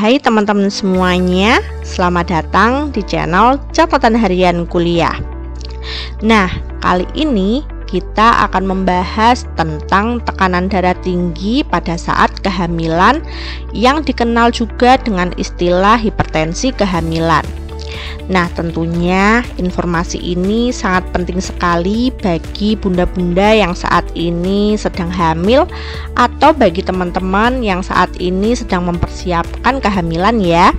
Hai teman-teman semuanya, selamat datang di channel Catatan Harian Kuliah. Nah, kali ini kita akan membahas tentang tekanan darah tinggi pada saat kehamilan yang dikenal juga dengan istilah hipertensi kehamilan. Nah, tentunya informasi ini sangat penting sekali bagi bunda-bunda yang saat ini sedang hamil atau bagi teman-teman yang saat ini sedang mempersiapkan kehamilan ya.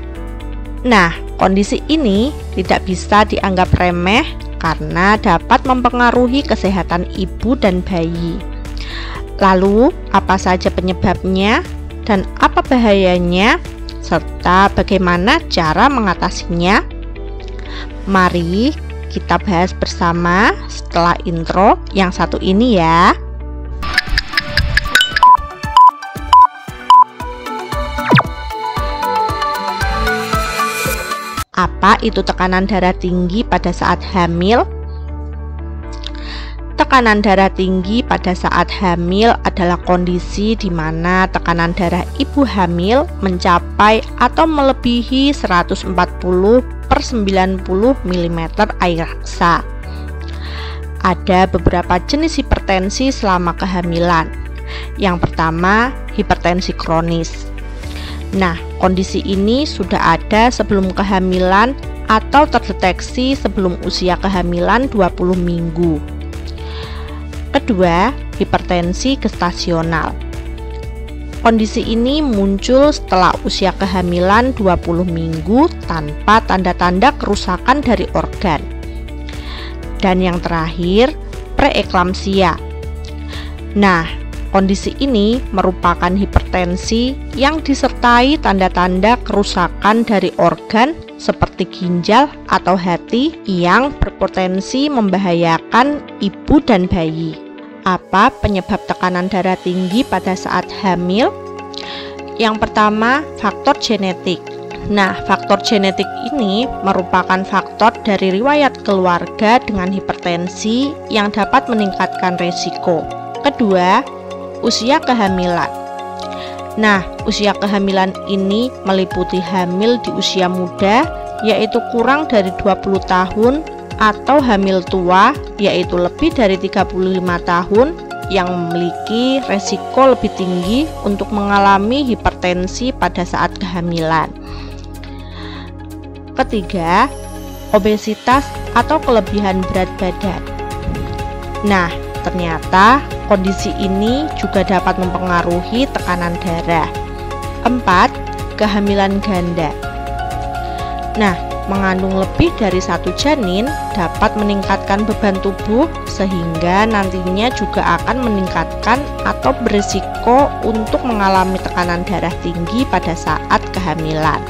Nah, kondisi ini tidak bisa dianggap remeh karena dapat mempengaruhi kesehatan ibu dan bayi. Lalu, apa saja penyebabnya dan apa bahayanya serta bagaimana cara mengatasinya? Mari kita bahas bersama setelah intro yang satu ini ya. Apa itu tekanan darah tinggi pada saat hamil? Tekanan darah tinggi pada saat hamil adalah kondisi di mana tekanan darah ibu hamil mencapai atau melebihi 140/90 mm air raksa. Ada beberapa jenis hipertensi selama kehamilan. Yang pertama, hipertensi kronis. Nah, kondisi ini sudah ada sebelum kehamilan atau terdeteksi sebelum usia kehamilan 20 minggu. Kedua, hipertensi gestasional. Kondisi ini muncul setelah usia kehamilan 20 minggu tanpa tanda-tanda kerusakan dari organ. Dan yang terakhir, preeklamsia. Nah, kondisi ini merupakan hipertensi yang disertai tanda-tanda kerusakan dari organ seperti ginjal atau hati yang berpotensi membahayakan ibu dan bayi. Apa penyebab tekanan darah tinggi pada saat hamil? Yang pertama, faktor genetik. Nah, faktor genetik ini merupakan faktor dari riwayat keluarga dengan hipertensi yang dapat meningkatkan risiko. Kedua, usia kehamilan. Nah, usia kehamilan ini meliputi hamil di usia muda, yaitu kurang dari 20 tahun, atau hamil tua, yaitu lebih dari 35 tahun, yang memiliki resiko lebih tinggi untuk mengalami hipertensi pada saat kehamilan. Ketiga, obesitas atau kelebihan berat badan. Nah, ternyata kondisi ini juga dapat mempengaruhi tekanan darah. 4. Kehamilan ganda. Nah, mengandung lebih dari satu janin dapat meningkatkan beban tubuh sehingga nantinya juga akan meningkatkan atau berisiko untuk mengalami tekanan darah tinggi pada saat kehamilan.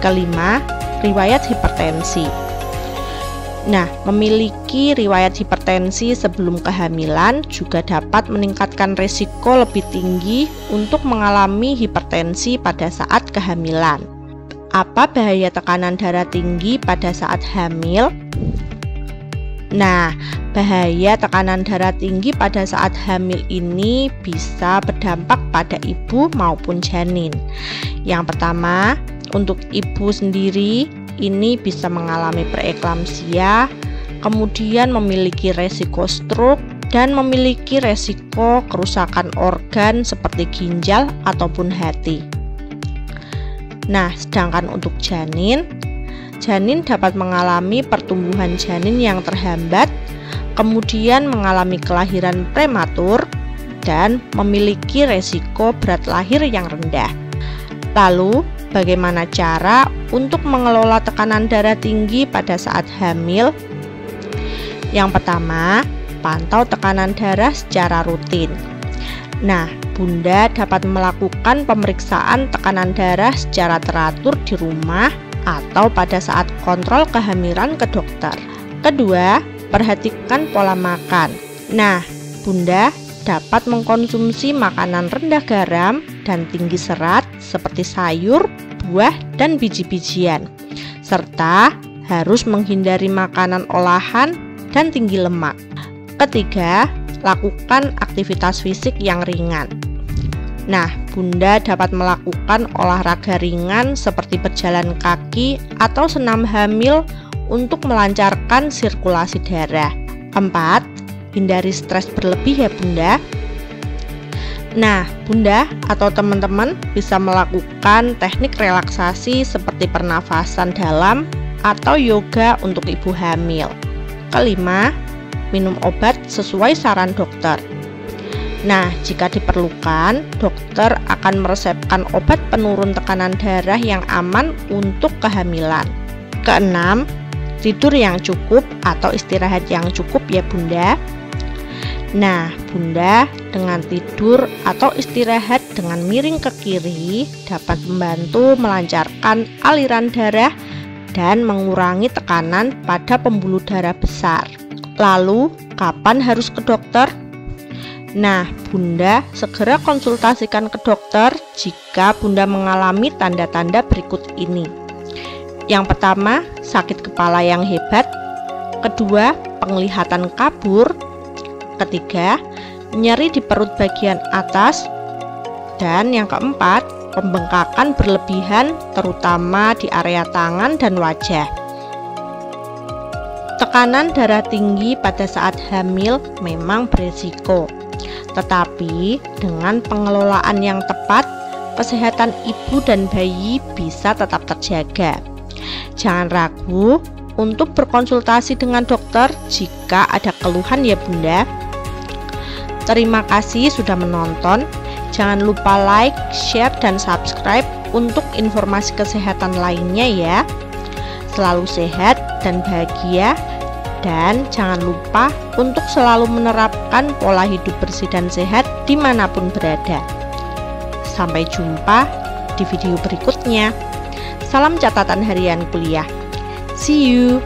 Kelima, riwayat hipertensi. Nah, memiliki riwayat hipertensi sebelum kehamilan juga dapat meningkatkan risiko lebih tinggi untuk mengalami hipertensi pada saat kehamilan. Apa bahaya tekanan darah tinggi pada saat hamil? Nah, bahaya tekanan darah tinggi pada saat hamil ini bisa berdampak pada ibu maupun janin. Yang pertama, untuk ibu sendiri ini bisa mengalami preeklamsia, kemudian memiliki resiko stroke dan memiliki resiko kerusakan organ seperti ginjal ataupun hati. Nah, sedangkan untuk janin dapat mengalami pertumbuhan janin yang terhambat, kemudian mengalami kelahiran prematur, dan memiliki resiko berat lahir yang rendah. Lalu, bagaimana cara untuk mengelola tekanan darah tinggi pada saat hamil? Yang pertama, pantau tekanan darah secara rutin. Nah, bunda dapat melakukan pemeriksaan tekanan darah secara teratur di rumah atau pada saat kontrol kehamilan ke dokter. Kedua, perhatikan pola makan. Nah, bunda dapat mengkonsumsi makanan rendah garam dan tinggi serat seperti sayur, buah, dan biji-bijian, serta harus menghindari makanan olahan dan tinggi lemak. Ketiga, lakukan aktivitas fisik yang ringan. Nah, Bunda dapat melakukan olahraga ringan seperti berjalan kaki atau senam hamil untuk melancarkan sirkulasi darah. 4. Hindari stres berlebih ya Bunda. Nah, Bunda atau teman-teman bisa melakukan teknik relaksasi seperti pernafasan dalam atau yoga untuk ibu hamil. 5. Minum obat sesuai saran dokter. Nah, jika diperlukan, dokter akan meresepkan obat penurun tekanan darah yang aman untuk kehamilan. 6. Tidur yang cukup atau istirahat yang cukup ya Bunda. Nah, Bunda dengan tidur atau istirahat dengan miring ke kiri dapat membantu melancarkan aliran darah dan mengurangi tekanan pada pembuluh darah besar. Lalu, kapan harus ke dokter? Nah, Bunda segera konsultasikan ke dokter jika Bunda mengalami tanda-tanda berikut ini. Yang pertama, sakit kepala yang hebat. Kedua, penglihatan kabur. Ketiga, nyeri di perut bagian atas. Dan yang keempat, pembengkakan berlebihan terutama di area tangan dan wajah. Tekanan darah tinggi pada saat hamil memang berisiko. Tetapi dengan pengelolaan yang tepat, kesehatan ibu dan bayi bisa tetap terjaga. Jangan ragu untuk berkonsultasi dengan dokter jika ada keluhan ya Bunda. Terima kasih sudah menonton. Jangan lupa like, share, dan subscribe untuk informasi kesehatan lainnya ya. Selalu sehat dan bahagia. Dan jangan lupa untuk selalu menerapkan pola hidup bersih dan sehat dimanapun berada. Sampai jumpa di video berikutnya. Salam catatan harian kuliah. See you.